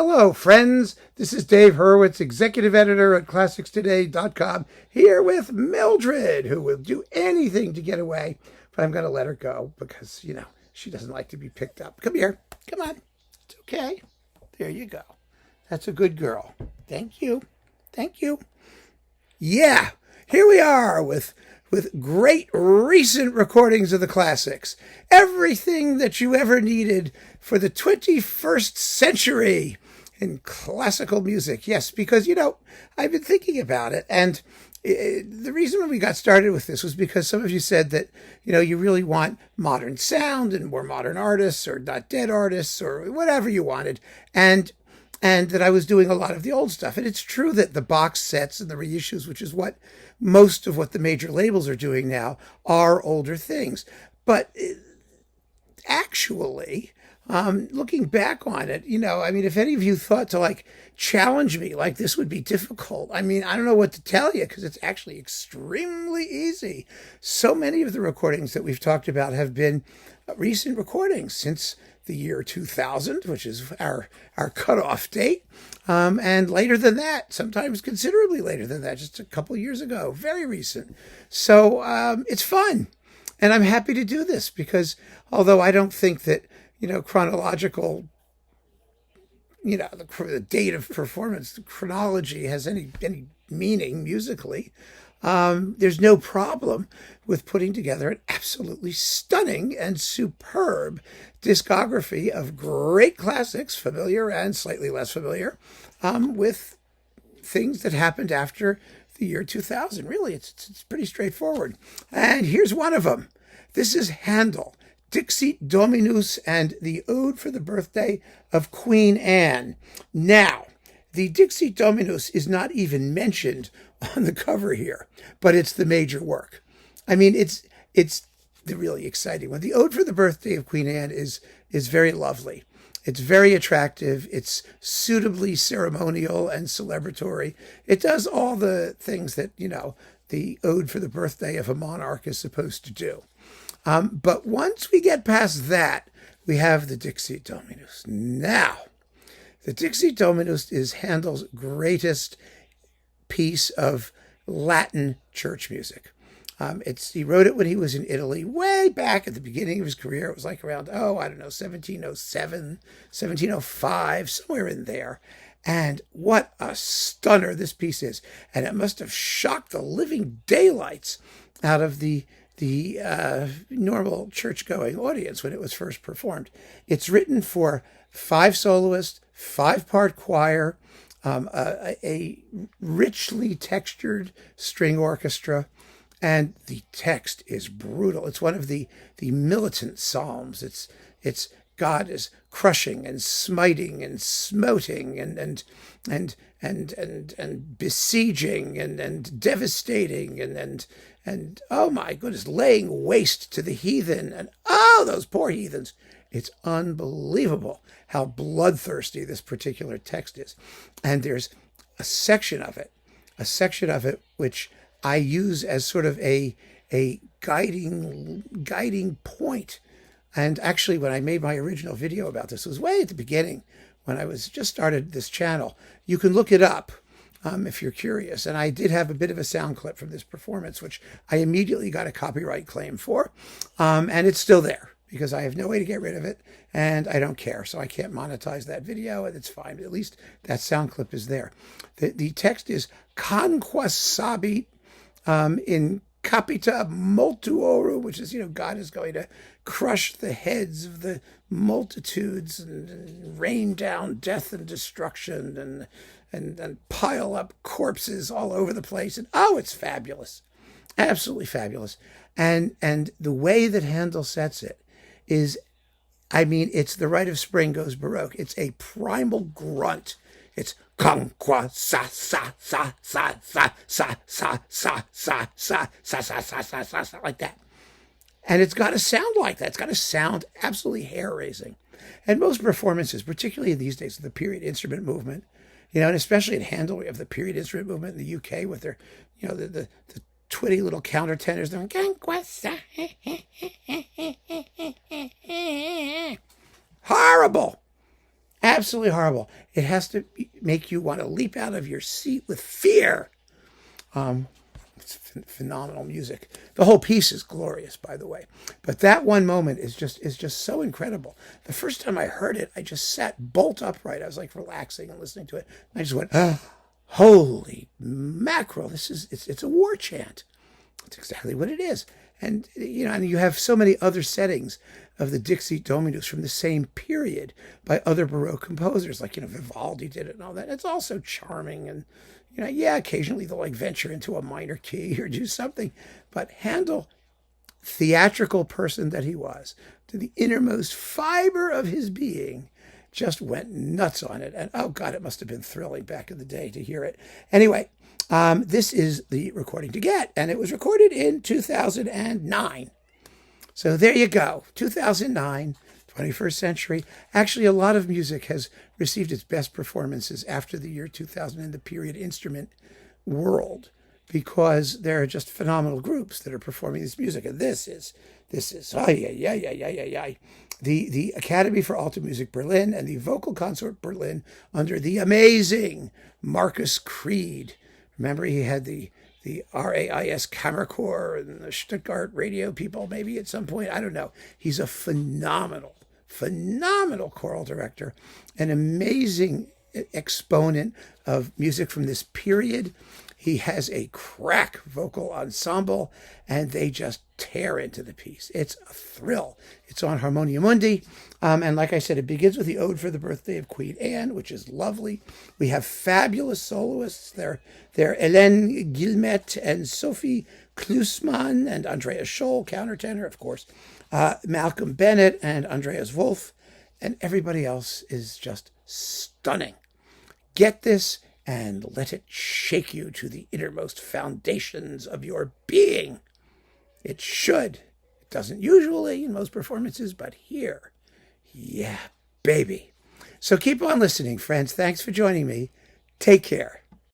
Hello, friends. This is Dave Hurwitz, executive editor at ClassicsToday.com, here with Mildred, who will do anything to get away, but I'm going to let her go because, she doesn't like to be picked up. Come here. Come on. It's okay. There you go. That's a good girl. Thank you. Thank you. Yeah, here we are with great recent recordings of the classics. Everything that you ever needed for the 21st century in classical music. Yes, because, I've been thinking about it. And the reason we got started with this was because some of you said that, you really want modern sound and more modern artists or not dead artists or whatever you wanted. And that I was doing a lot of the old stuff. And it's true that the box sets and the reissues, which is what most of what the major labels are doing now, are older things. But actually, looking back on it, if any of you thought to challenge me, this would be difficult. I don't know what to tell you because it's actually extremely easy. So many of the recordings that we've talked about have been recent recordings since the year 2000, which is our cutoff date, and later than that, sometimes considerably later than that, just a couple of years ago, very recent. So it's fun, and I'm happy to do this because although I don't think that chronological, the date of performance, the chronology has any meaning musically. There's no problem with putting together an absolutely stunning and superb discography of great classics, familiar and slightly less familiar, with things that happened after the year 2000. Really, it's pretty straightforward. And here's one of them. This is Handel, Dixit Dominus, and the Ode for the Birthday of Queen Anne. Now, the Dixit Dominus is not even mentioned on the cover here, but it's the major work. It's the really exciting one. The Ode for the Birthday of Queen Anne is very lovely. It's very attractive. It's suitably ceremonial and celebratory. It does all the things that, the Ode for the Birthday of a monarch is supposed to do. But once we get past that, we have the Dixit Dominus. Now, the Dixit Dominus is Handel's greatest piece of Latin church music. He wrote it when he was in Italy, way back at the beginning of his career. It was around, 1707, 1705, somewhere in there. And what a stunner this piece is. And it must have shocked the living daylights out of the normal church-going audience when it was first performed. It's written for 5 soloists, 5-part choir, a richly textured string orchestra, and the text is brutal. It's one of the militant psalms. It's God is crushing and smiting and smoting and besieging and devastating and oh my goodness, laying waste to the heathen and those poor heathens. It's unbelievable how bloodthirsty this particular text is. And there's a section of it which I use as sort of a guiding point. And actually, when I made my original video about this, it was way at the beginning when I was just started this channel. You can look it up if you're curious. And I did have a bit of a sound clip from this performance, which I immediately got a copyright claim for. And it's still there because I have no way to get rid of it and I don't care. So I can't monetize that video and it's fine. But at least that sound clip is there. The text is Conquasabit in capita multuorum, which is, God is going to crush the heads of the multitudes and rain down death and destruction and pile up corpses all over the place. And it's fabulous. Absolutely fabulous. And the way that Handel sets it is, it's the Rite of Spring goes Baroque. It's a primal grunt. It's conqua sa sa sa sa sa sa sa sa sa sa sa sa sa sa sa sa like that. And it's got to sound like that. It's got to sound absolutely hair-raising. And most performances, particularly these days of the period instrument movement, and especially in Handel, we have the period instrument movement in the UK with their, the twitty little countertenors. They're horrible. Absolutely horrible. It has to make you want to leap out of your seat with fear. It's phenomenal music. The whole piece is glorious, by the way. But that one moment is just so incredible. The first time I heard it, I just sat bolt upright. I was like relaxing and listening to it. I just went, holy mackerel! It's a war chant. That's exactly what it is. And and you have so many other settings of the Dixit Dominus from the same period by other Baroque composers, like Vivaldi did it and all that. It's also charming, and occasionally they'll like venture into a minor key or do something. But Handel, theatrical person that he was, to the innermost fiber of his being, just went nuts on it. And oh God, it must have been thrilling back in the day to hear it. Anyway, this is the recording to get, and it was recorded in 2009. So there you go, 2009, 21st century. Actually, a lot of music has received its best performances after the year 2000 in the period instrument world, because there are just phenomenal groups that are performing this music. And this is the Akademie for Alte Musik Berlin and the Vocalconsort Berlin under the amazing Marcus Creed. Remember, he had the RAIS Kammerchor and the Stuttgart radio people, maybe at some point. I don't know. He's a phenomenal choral director, an amazing exponent of music from this period. He has a crack vocal ensemble, and they just tear into the piece. It's a thrill. It's on Harmonia Mundi. And like I said, it begins with the Ode for the Birthday of Queen Anne, which is lovely. We have fabulous soloists. They're Hélène Guillemette and Sophie Klusman and Andreas Scholl, countertenor, of course, Malcolm Bennett and Andreas Wolf, and everybody else is just stunning. Get this and let it shake you to the innermost foundations of your being. It should. It doesn't usually in most performances, but here, yeah, baby. So keep on listening, friends. Thanks for joining me. Take care.